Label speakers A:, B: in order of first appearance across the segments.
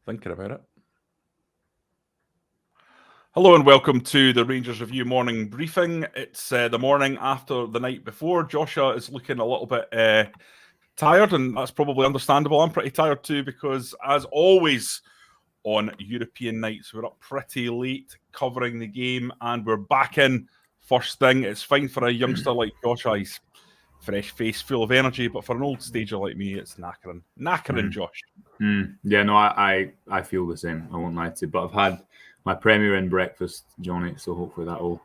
A: Thinking about it. Hello and welcome to the Rangers Review morning briefing. It's the morning after the night before. Joshua is looking a little bit tired, and that's probably understandable. I'm pretty tired too because, as always, on European nights, we're up pretty late covering the game, and we're back in first thing. It's fine for a youngster like Joshua. He's fresh face, full of energy, but for an old stager like me, it's knackering, Josh.
B: Yeah, no, I feel the same. I won't lie to you, but I've had my Premier Inn breakfast, Jonny, so hopefully that will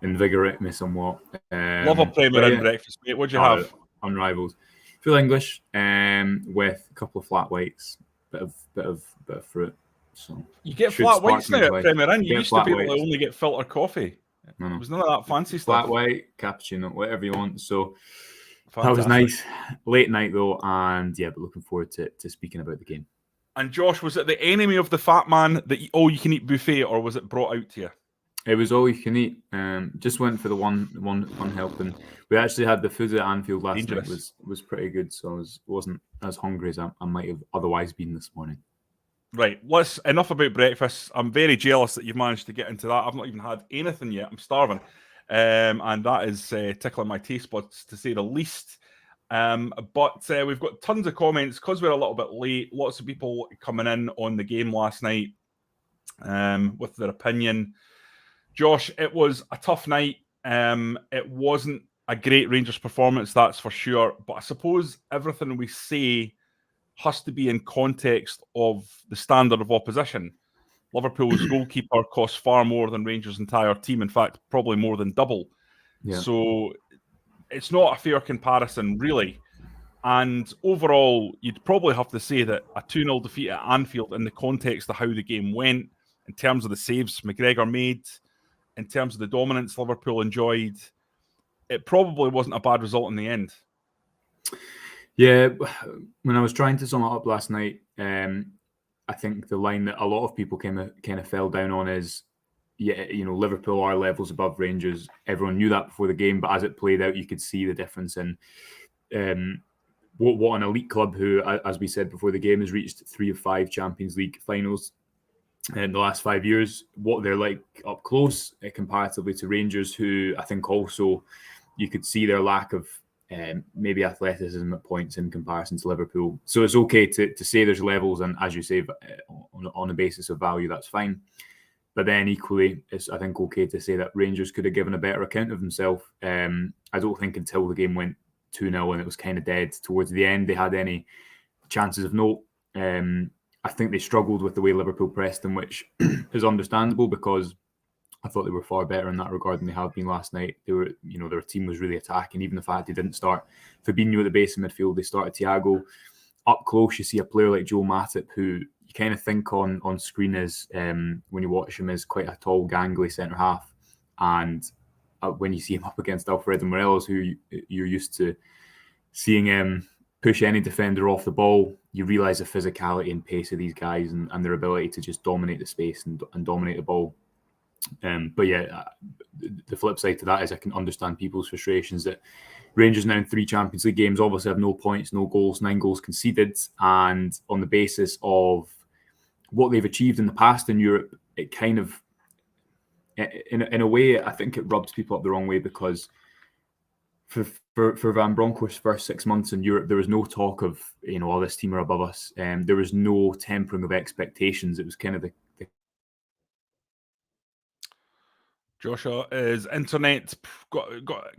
B: invigorate me somewhat.
A: Love a Premier Inn breakfast, mate. What'd you have?
B: Unrivaled. Full English, with a couple of flat whites, bit of fruit. So
A: you get flat whites now at Premier Inn. You used to be able to only get filter coffee. No. It was none of that fancy stuff.
B: Flat white, cappuccino, whatever you want. So fantastic. That was nice. Late night though, and yeah, but looking forward to speaking about the game.
A: And Josh, was it the enemy of the fat man, the all-you-can-eat buffet, or was it brought out to you?
B: It was all you can eat. Just went for the one helping. We actually had the food at Anfield last night was pretty good, so I wasn't as hungry as I might have otherwise been this morning.
A: Right, enough about breakfast. I'm very jealous that you've managed to get into that. I've not even had anything yet. I'm starving. And that is tickling my taste buds, to say the least. But we've got tons of comments because we're a little bit late. Lots of people coming in on the game last night with their opinion. Josh, it was a tough night. It wasn't a great Rangers performance, that's for sure. But I suppose everything we say has to be in context of the standard of opposition. Liverpool's goalkeeper costs far more than Rangers' entire team. In fact, probably more than double. Yeah. So it's not a fair comparison, really. And overall, you'd probably have to say that a 2-0 defeat at Anfield, in the context of how the game went, in terms of the saves McGregor made, in terms of the dominance Liverpool enjoyed, it probably wasn't a bad result in the end.
B: Yeah, when I was trying to sum it up last night, I think the line that a lot of people kind of fell down on is, yeah, Liverpool are levels above Rangers. Everyone knew that before the game, but as it played out, you could see the difference in what an elite club who, as we said before the game, has reached 3 of 5 Champions League finals in the last 5 years, what they're like up close comparatively to Rangers, who I think also you could see their lack of maybe athleticism at points in comparison to Liverpool. So it's okay to say there's levels, and as you say, on a basis of value, that's fine. But then equally, it's, I think, okay to say that Rangers could have given a better account of themselves. I don't think until the game went 2-0 and it was kind of dead towards the end, they had any chances of note. I think they struggled with the way Liverpool pressed them, which is understandable because I thought they were far better in that regard than they have been last night. They were, their team was really attacking. Even the fact they didn't start Fabinho at the base of midfield, they started Thiago. Up close, you see a player like Joe Matip, who you kind of think on screen is, when you watch him, is quite a tall, gangly centre half. And when you see him up against Alfredo Morelos, who you're used to seeing him push any defender off the ball, you realise the physicality and pace of these guys and their ability to just dominate the space and dominate the ball. But yeah, the flip side to that is I can understand people's frustrations that Rangers now in 3 Champions League games obviously have no points, no goals, 9 goals conceded, and on the basis of what they've achieved in the past in Europe, it kind of, in a way, I think it rubs people up the wrong way, because for Van Bronckhorst's first 6 months in Europe, there was no talk of, this team are above us, and there was no tempering of expectations. It was kind of the
A: Joshua, is internet got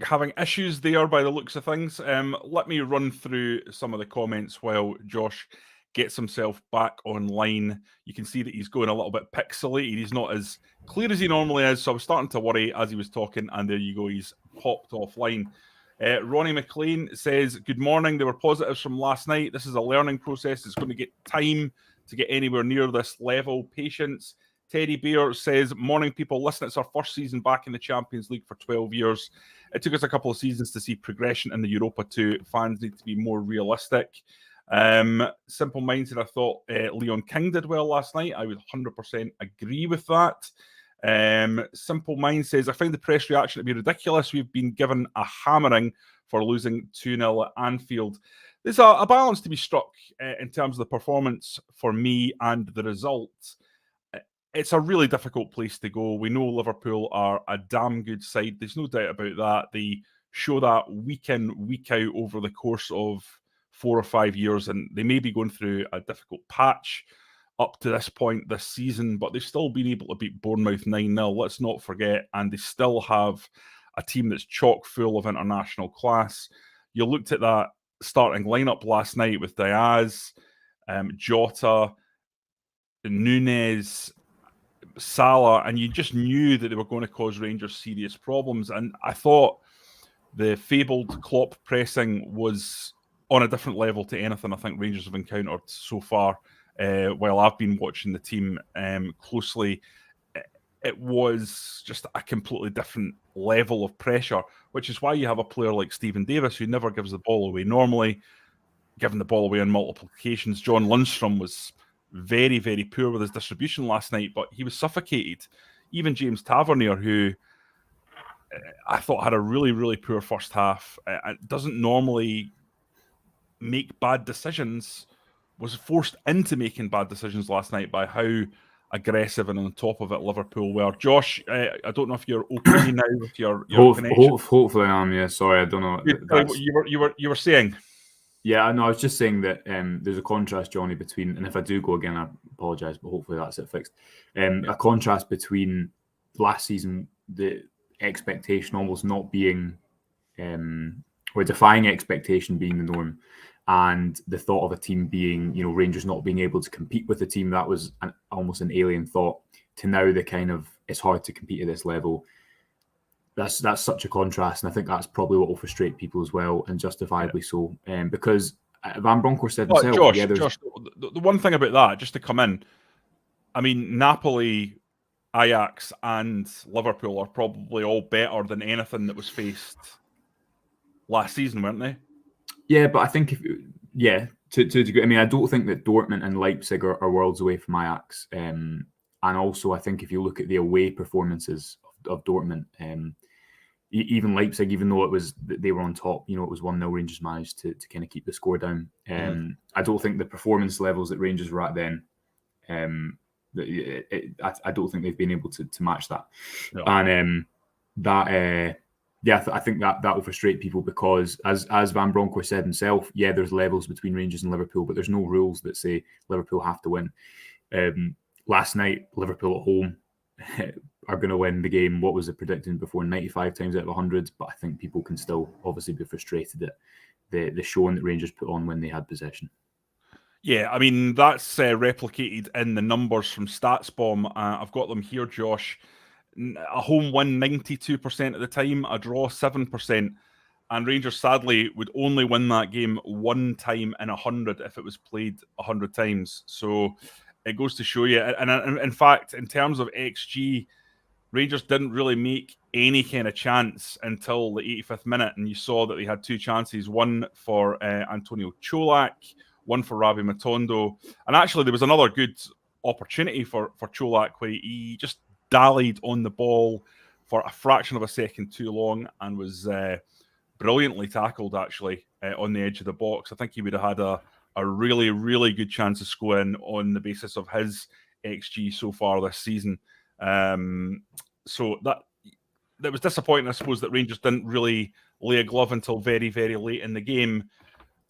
A: having issues there by the looks of things? Let me run through some of the comments while Josh gets himself back online. You can see that he's going a little bit pixelated. He's not as clear as he normally is, so I was starting to worry as he was talking, and there you go, he's popped offline. Ronnie McLean says, good morning. There were positives from last night. This is a learning process. It's going to get time to get anywhere near this level. Patience. Teddy Bear says, morning people, listen, it's our first season back in the Champions League for 12 years. It took us a couple of seasons to see progression in the Europa too. Fans need to be more realistic. Simple Mind said, I thought Leon King did well last night. I would 100% agree with that. Simple Mind says, I find the press reaction to be ridiculous. We've been given a hammering for losing 2-0 at Anfield. there's a balance to be struck in terms of the performance for me and the result. It's a really difficult place to go. We know Liverpool are a damn good side. There's no doubt about that. They show that week in, week out over the course of 4 or 5 years, and they may be going through a difficult patch up to this point this season, but they've still been able to beat Bournemouth 9-0. Let's not forget, and they still have a team that's chock full of international class. You looked at that starting lineup last night with Diaz, Jota, Nunes, Salah, and you just knew that they were going to cause Rangers serious problems. And I thought the fabled Klopp pressing was on a different level to anything I think Rangers have encountered so far. While I've been watching the team closely, it was just a completely different level of pressure, which is why you have a player like Stephen Davis who never gives the ball away. Normally, giving the ball away on multiple occasions. John Lundstrom was very, very poor with his distribution last night, but he was suffocated. Even James Tavernier, who I thought had a really, really poor first half, doesn't normally make bad decisions, was forced into making bad decisions last night by how aggressive and on top of it Liverpool were. Josh, I don't know if you're okay now with your connection.
B: Hopefully I am. Yeah, sorry, I don't know.
A: You were saying.
B: Yeah, no, I was just saying that there's a contrast, Jonny, between, and if I do go again, I apologise, but hopefully that's it fixed. A contrast between last season, the expectation almost not being, or defying expectation being the norm, and the thought of a team being, Rangers not being able to compete with the team, that was almost an alien thought, to now the kind of, it's hard to compete at this level. That's such a contrast, and I think that's probably what will frustrate people as well, and justifiably so. Because Van Bronckhorst said himself,
A: Josh, the one thing about that, just to come in, I mean, Napoli, Ajax, and Liverpool are probably all better than anything that was faced last season, weren't they?
B: Yeah, but I think to a degree. I mean, I don't think that Dortmund and Leipzig are worlds away from Ajax, and also I think if you look at the away performances of Dortmund, even Leipzig, even though they were on top, it was 1-0, Rangers managed to kind of keep the score down. I don't think the performance levels that Rangers were at then, I don't think they've been able to match that. No. And I think that will frustrate people because, as Van Bronckhorst said himself, there's levels between Rangers and Liverpool, but there's no rules that say Liverpool have to win. Last night, Liverpool at home are going to win the game. What was it predicting before? 95 times out of 100. But I think people can still obviously be frustrated at the showing that Rangers put on when they had possession.
A: Yeah, I mean, that's replicated in the numbers from StatsBomb. I've got them here, Josh. A home win 92% of the time, a draw 7%. And Rangers, sadly, would only win that game one time in 100 if it was played 100 times. So it goes to show you. And in fact, in terms of XG, Rangers didn't really make any kind of chance until the 85th minute. And you saw that they had two chances, one for Antonio Cholak, one for Ravi Matondo. And actually, there was another good opportunity for Cholak where he just dallied on the ball for a fraction of a second too long and was brilliantly tackled, actually, on the edge of the box. I think he would have had a really, really good chance of scoring on the basis of his XG so far this season. So that was disappointing, I suppose, that Rangers didn't really lay a glove until very, very late in the game.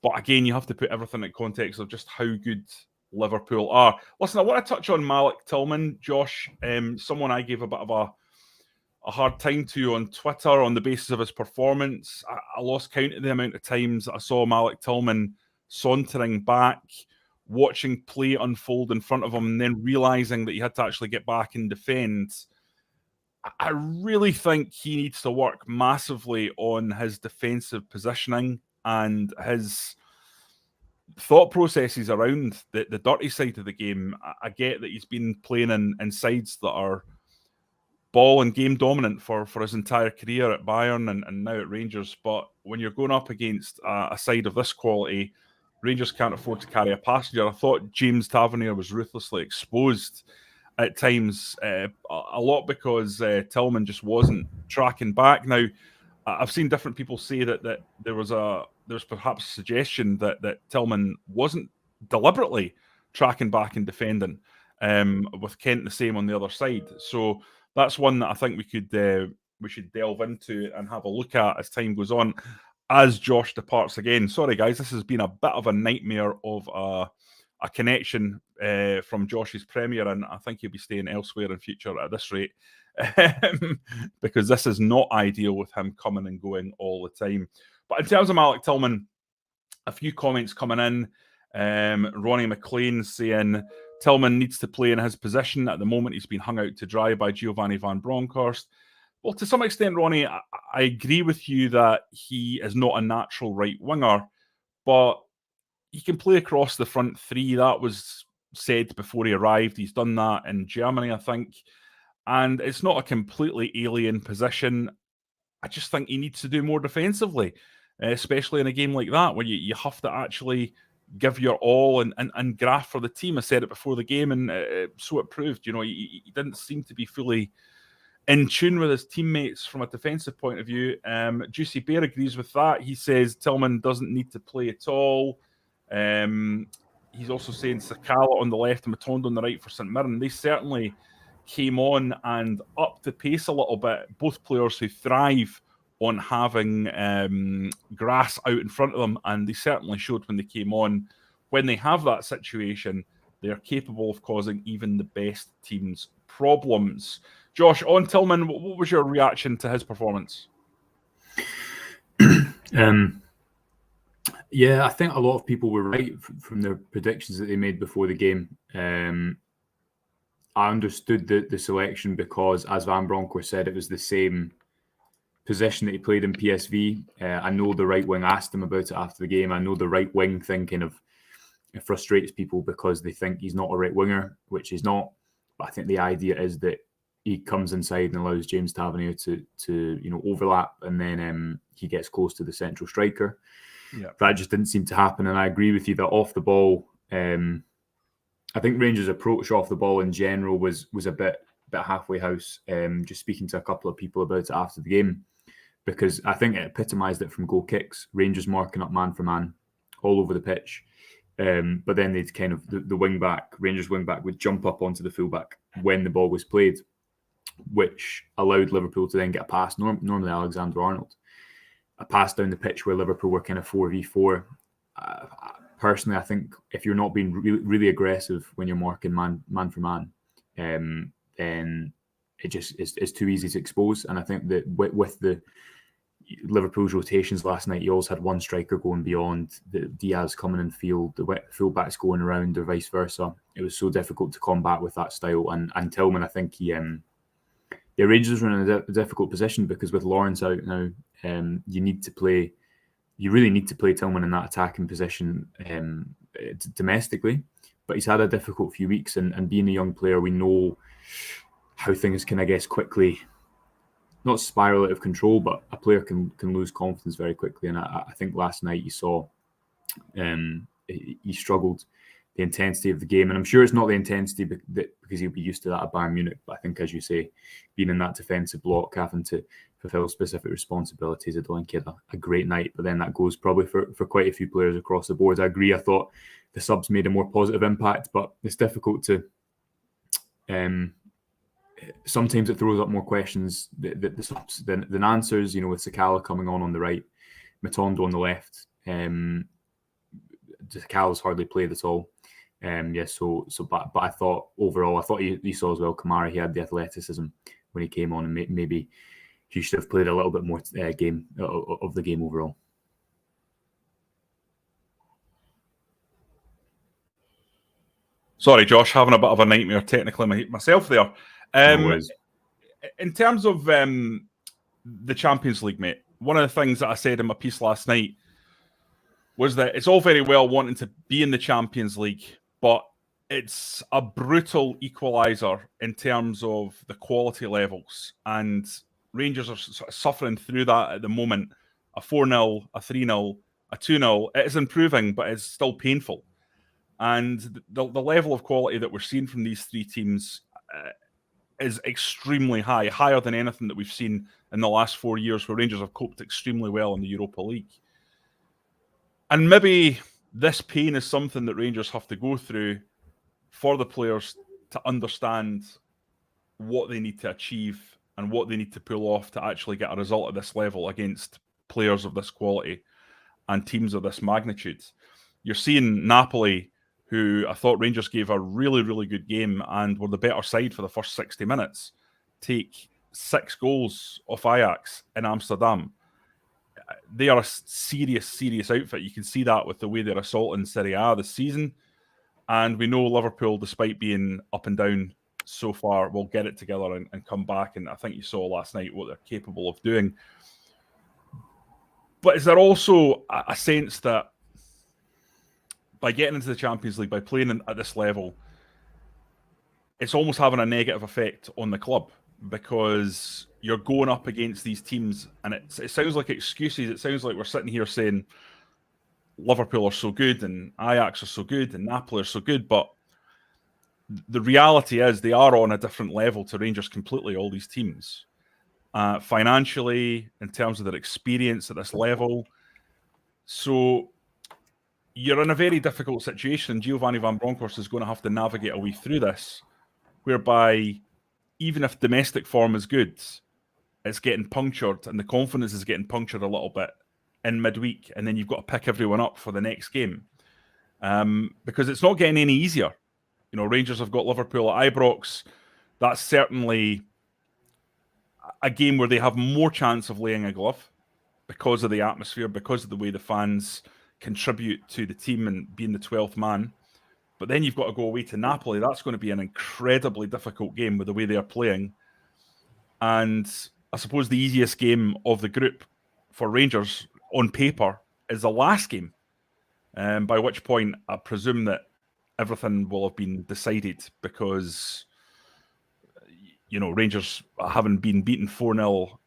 A: But again, you have to put everything in context of just how good Liverpool are. Listen, I want to touch on Malik Tillman, Josh. Someone I gave a bit of a hard time to on Twitter on the basis of his performance. I lost count of the amount of times I saw Malik Tillman sauntering back, watching play unfold in front of him, and then realising that he had to actually get back and defend. I really think he needs to work massively on his defensive positioning and his thought processes around the dirty side of the game. I get that he's been playing in sides that are ball and game dominant for his entire career at Bayern and now at Rangers, but when you're going up against a side of this quality, Rangers can't afford to carry a passenger. I thought James Tavernier was ruthlessly exposed at times, a lot because Tillman just wasn't tracking back. Now, I've seen different people say that there's perhaps a suggestion that Tillman wasn't deliberately tracking back and defending, with Kent the same on the other side. So that's one that I think we should delve into and have a look at as time goes on. As Josh departs again, sorry guys, this has been a bit of a nightmare of a connection from Josh's premiere, and I think he'll be staying elsewhere in future at this rate. Because this is not ideal with him coming and going all the time. But in terms of Malik Tillman, a few comments coming in. Ronnie McLean saying Tillman needs to play in his position. At the moment, he's been hung out to dry by Giovanni van Bronckhorst. Well, to some extent, Ronnie, I agree with you that he is not a natural right winger, but he can play across the front three. That was said before he arrived. He's done that in Germany, I think. And it's not a completely alien position. I just think he needs to do more defensively, especially in a game like that where you have to actually give your all and graft for the team. I said it before the game, and so it proved. He didn't seem to be fully in tune with his teammates from a defensive point of view. Juicy Bear agrees with that. He says Tillman doesn't need to play at all. He's also saying Sakala on the left and Matondo on the right for St Mirren. They certainly came on and upped the pace a little bit. Both players who thrive on having grass out in front of them, and they certainly showed when they came on. When they have that situation, they are capable of causing even the best teams problems. Josh, on Tillman, what was your reaction to his performance?
B: Yeah, I think a lot of people were right from their predictions that they made before the game. I understood the selection because, as Van Bronckhorst said, it was the same position that he played in PSV. I know the right wing asked him about it after the game. I know the right wing thing kind of frustrates people because they think he's not a right winger, which he's not. But I think the idea is that he comes inside and allows James Tavernier to overlap, and then he gets close to the central striker.
A: Yeah.
B: That just didn't seem to happen, and I agree with you that off the ball, I think Rangers' approach off the ball in general was a bit halfway house. Just speaking to a couple of people about it after the game, because I think it epitomised it from goal kicks. Rangers marking up man for man all over the pitch, but then they'd kind of the wing back, Rangers wing back would jump up onto the fullback when the ball was played, which allowed Liverpool to then get a pass. Normally Alexander-Arnold, a pass down the pitch where Liverpool were kind of 4v4. Personally, I think if you're not being really aggressive when you're marking man for man, then it just is too easy to expose. And I think that with the Liverpool's rotations last night, you also had one striker going beyond, the Diaz coming in field, the fullbacks going around, or vice versa. It was so difficult to combat with that style. And Tillman, I think the Rangers were in a difficult position because with Lawrence out now, you really need to play Tillman in that attacking position domestically. But he's had a difficult few weeks, and being a young player, we know how things can, I guess, quickly not spiral out of control, but a player can lose confidence very quickly. And I think last night you saw he struggled, the intensity of the game. And I'm sure it's not the intensity because he'll be used to that at Bayern Munich. But I think, as you say, being in that defensive block, having to fulfill specific responsibilities, I don't think he had a great night. But then that goes probably for quite a few players across the board. I agree. I thought the subs made a more positive impact, but it's difficult to... sometimes it throws up more questions the subs than answers, with Sakala coming on the right, Matondo on the left. Sakala's hardly played at all. But I thought overall, you saw as well, Kamara, he had the athleticism when he came on, and maybe he should have played a little bit more game of the game overall.
A: Sorry, Josh, having a bit of a nightmare technically myself there. In terms of the Champions League, mate, one of the things that I said in my piece last night was that it's all very well wanting to be in the Champions League, but it's a brutal equaliser in terms of the quality levels. And Rangers are sort of suffering through that at the moment. A 4-0, a 3-0, a 2-0. It is improving, but it's still painful. And the level of quality that we're seeing from these three teams, is extremely high, higher than anything that we've seen in the last 4 years, where Rangers have coped extremely well in the Europa League. And maybe this pain is something that Rangers have to go through for the players to understand what they need to achieve and what they need to pull off to actually get a result at this level against players of this quality and teams of this magnitude. You're seeing Napoli, who I thought Rangers gave a really, really good game and were the better side for the first 60 minutes, take 6 goals off Ajax in Amsterdam. They are a serious, serious outfit. You can see that with the way they're assaulting Serie A this season. And we know Liverpool, despite being up and down so far, will get it together and come back. And I think you saw last night what they're capable of doing. But is there also a sense that by getting into the Champions League, by playing at this level, it's almost having a negative effect on the club? Because you're going up against these teams, and it sounds like excuses. It sounds like we're sitting here saying Liverpool are so good, and Ajax are so good, and Napoli are so good. But the reality is they are on a different level to Rangers completely, all these teams. Financially, in terms of their experience at this level. So you're in a very difficult situation. Giovanni Van Bronckhorst is going to have to navigate a way through this, whereby even if domestic form is good, it's getting punctured, and the confidence is getting punctured a little bit in midweek, and then you've got to pick everyone up for the next game. Because it's not getting any easier. You know, Rangers have got Liverpool at Ibrox. That's certainly a game where they have more chance of laying a glove because of the atmosphere, because of the way the fans contribute to the team and being the 12th man. But then you've got to go away to Napoli. That's going to be an incredibly difficult game with the way they are playing. And I suppose the easiest game of the group for Rangers on paper is the last game, by which point I presume that everything will have been decided because, you know, Rangers having been beaten 4-0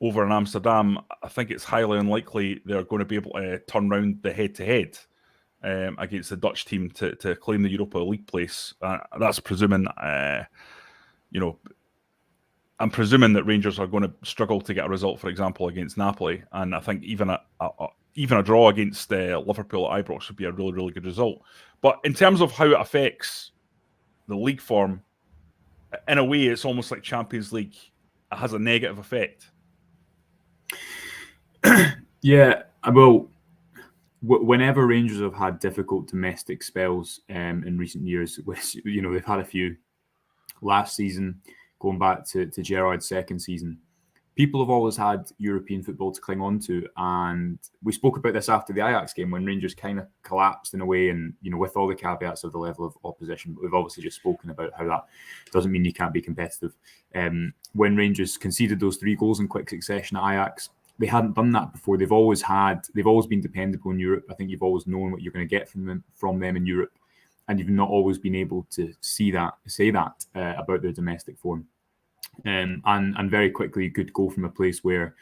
A: over in Amsterdam, I think it's highly unlikely they're going to be able to turn round the head-to-head against the Dutch team to claim the Europa League place. That's presuming, you know, I'm presuming that Rangers are going to struggle to get a result, for example, against Napoli. And I think even a draw against Liverpool at Ibrox would be a really, really good result. But in terms of how it affects the league form, in a way, it's almost like Champions League has a negative effect.
B: Yeah, well, whenever Rangers have had difficult domestic spells in recent years, which, you know, they've had a few last season, going back to Gerrard's second season, people have always had European football to cling on to. And we spoke about this after the Ajax game when Rangers kind of collapsed in a way, and, you know, with all the caveats of the level of opposition, but we've obviously just spoken about how that doesn't mean you can't be competitive. When Rangers conceded those 3 goals in quick succession at Ajax, they hadn't done that before. They've always been dependable in Europe. I think you've always known what you're going to get from them in Europe, and you've not always been able to say that about their domestic form. And very quickly you could go from a place where,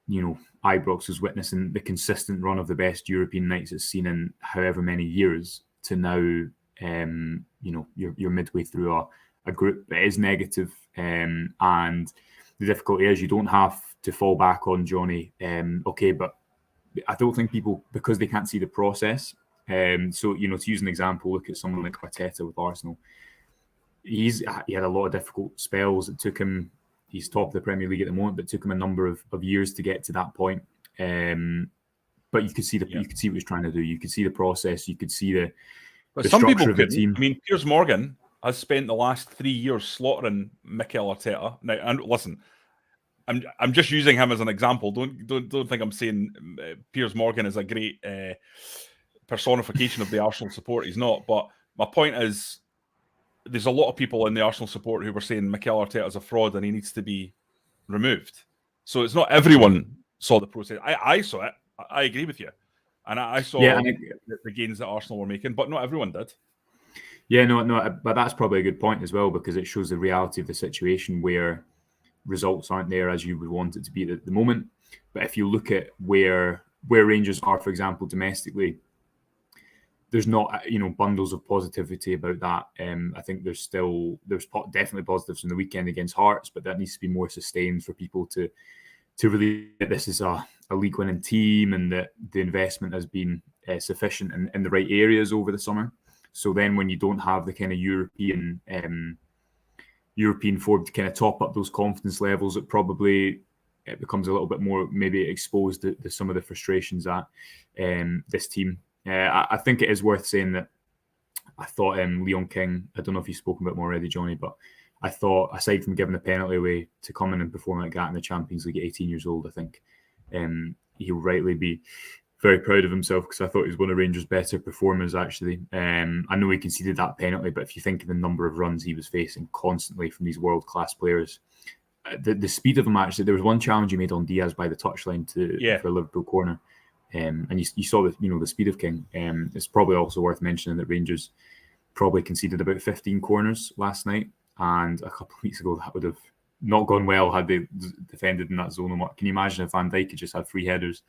B: you know, Ibrox was witnessing the consistent run of the best European nights it's seen in however many years to now, you know, you're midway through a group that is negative, and the difficulty is you don't have to fall back on Jonny. Okay, but I don't think people, because they can't see the process. So, you know, to use an example, look at someone like Arteta with Arsenal. He had a lot of difficult spells. It took him, he's top of the Premier League at the moment, but it took him a number of years to get to that point. But you could see you could see what he's trying to do. You could see the process. You could see the
A: some
B: structure
A: people
B: of the
A: couldn't.
B: team.
A: I mean, Piers Morgan has spent the last 3 years slaughtering Mikel Arteta. Now, and listen, I'm just using him as an example. Don't think I'm saying Piers Morgan is a great personification of the Arsenal support. He's not. But my point is, there's a lot of people in the Arsenal support who were saying Mikel Arteta is a fraud and he needs to be removed. So it's not everyone saw the process. I saw it. I agree with you. And I saw the gains that Arsenal were making, but not everyone did.
B: Yeah, no, but that's probably a good point as well, because it shows the reality of the situation where results aren't there as you would want it to be at the moment. But if you look at where Rangers are, for example, domestically, there's not bundles of positivity about that. I think there's definitely positives from the weekend against Hearts, but that needs to be more sustained for people to really that this is a league winning team and that the investment has been sufficient in the right areas over the summer. So then when you don't have the kind of European form to kind of top up those confidence levels, it becomes a little bit more maybe exposed to some of the frustrations at this team. I think it is worth saying that I thought Leon King, I don't know if you've spoken about him already, Jonny, but I thought aside from giving a penalty away to come in and perform like that in the Champions League at 18 years old, I think he'll rightly be very proud of himself because I thought he was one of Rangers' better performers, actually. I know he conceded that penalty, but if you think of the number of runs he was facing constantly from these world-class players, the speed of him, actually, there was one challenge he made on Diaz by the touchline for a Liverpool corner. And you saw the speed of King. It's probably also worth mentioning that Rangers probably conceded about 15 corners last night, and a couple of weeks ago that would have not gone well had they defended in that zonal mark. Can you imagine if Van Dijk had just had 3 headers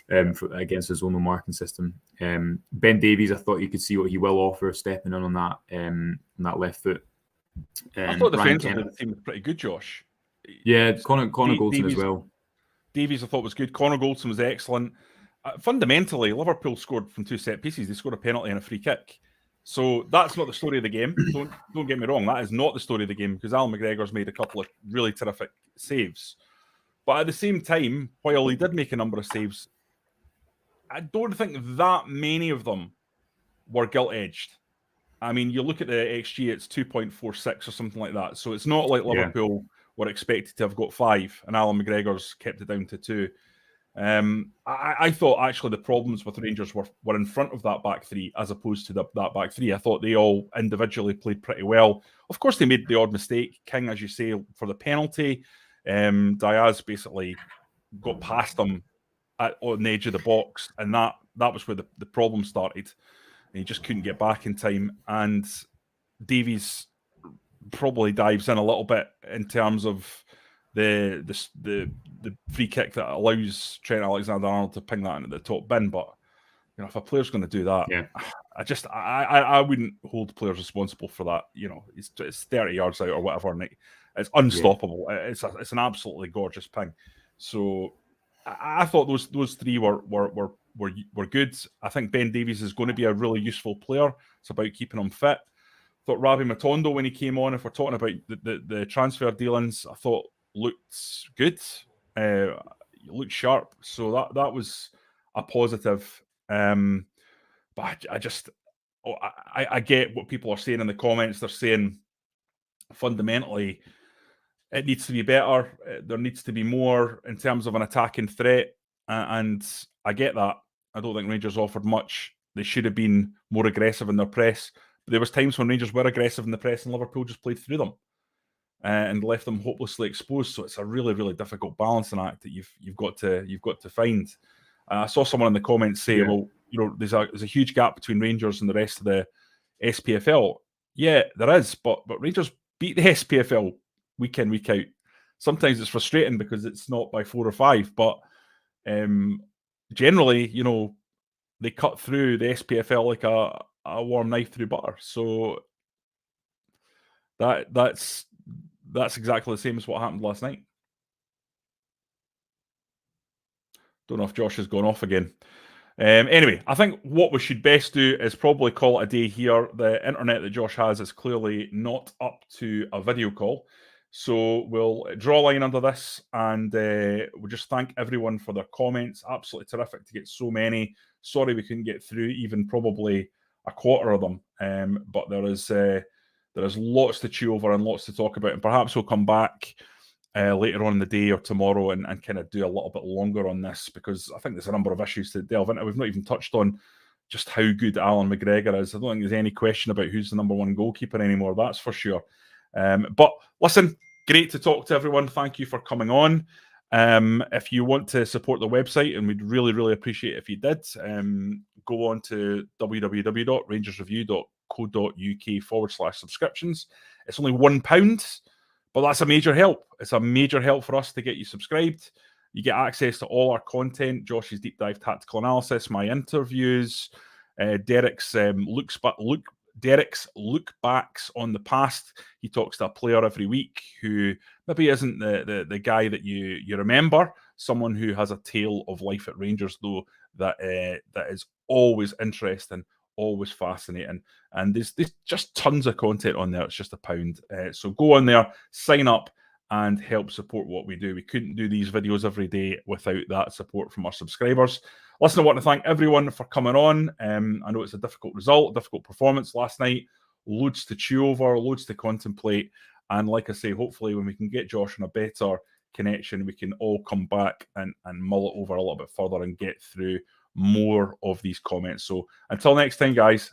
B: against a zonal marking system? Ben Davies, I thought you could see what he will offer stepping in on that left foot.
A: I thought defensively the team was pretty good, Josh.
B: Yeah, Connor Goldson as well.
A: Davies I thought was good. Connor Goldson was excellent. Fundamentally, Liverpool scored from 2 set pieces. They scored a penalty and a free kick. So that's not the story of the game. Don't get me wrong. That is not the story of the game because Alan McGregor's made a couple of really terrific saves. But at the same time, while he did make a number of saves, I don't think that many of them were gilt-edged. I mean, you look at the XG, it's 2.46 or something like that. So it's not like Liverpool were expected to have got 5 and Alan McGregor's kept it down to 2. I thought actually the problems with Rangers were in front of that back 3 as opposed to that back 3. I thought they all individually played pretty well. Of course, they made the odd mistake. King, as you say, for the penalty. Diaz basically got past them on the edge of the box, and that was where the problem started. And he just couldn't get back in time. And Davies probably dives in a little bit in terms of the free kick that allows Trent Alexander-Arnold to ping that into the top bin. But if a player's going to do that, I wouldn't hold players responsible for that. It's 30 yards out or whatever, and it's unstoppable. Yeah. It's an absolutely gorgeous ping. So I thought those 3 were good. I think Ben Davies is going to be a really useful player. It's about keeping him fit. I thought Ravi Matondo, when he came on, if we're talking about the transfer dealings, I thought looked good. Looked sharp. So that was a positive. But I get what people are saying in the comments. They're saying fundamentally it needs to be better. There needs to be more in terms of an attacking threat. And I get that. I don't think Rangers offered much. They should have been more aggressive in their press. But there was times when Rangers were aggressive in the press and Liverpool just played through them and left them hopelessly exposed. So it's a really, really difficult balancing act that you've got to find. I saw someone in the comments say, well, there's a huge gap between Rangers and the rest of the SPFL. Yeah, there is, but Rangers beat the SPFL week in, week out. Sometimes it's frustrating because it's not by 4 or 5, but generally, they cut through the SPFL like a warm knife through butter. So that's exactly the same as what happened last night. Don't know if Josh has gone off again. Anyway, I think what we should best do is probably call it a day here. The internet that Josh has is clearly not up to a video call. So we'll draw a line under this, and we'll just thank everyone for their comments. Absolutely terrific to get so many. Sorry we couldn't get through even probably a quarter of them. But there is lots to chew over and lots to talk about. And perhaps we'll come back later on in the day or tomorrow and kind of do a little bit longer on this, because I think there's a number of issues to delve into. We've not even touched on just how good Alan McGregor is. I don't think there's any question about who's the number 1 goalkeeper anymore, that's for sure. But listen, great to talk to everyone. Thank you for coming on. If you want to support the website, and we'd really, really appreciate it if you did, go on to www.rangersreview.co.uk/subscriptions. It's only £1, but that's a major help. It's a major help for us to get you subscribed. You get access to all our content, Josh's deep dive tactical analysis, my interviews, Derek's Derek's look backs on the past. He talks to a player every week who maybe isn't the guy that you remember. Someone who has a tale of life at Rangers, though, that is always interesting, always fascinating. And there's just tons of content on there. It's just £1. So go on there, sign up, and help support what we do. We couldn't do these videos every day without that support from our subscribers. Listen, I want to thank everyone for coming on. I know it's a difficult result, difficult performance last night. Loads to chew over, loads to contemplate. And like I say, hopefully when we can get Josh on a better connection, we can all come back and mull it over a little bit further and get through more of these comments. So until next time, guys,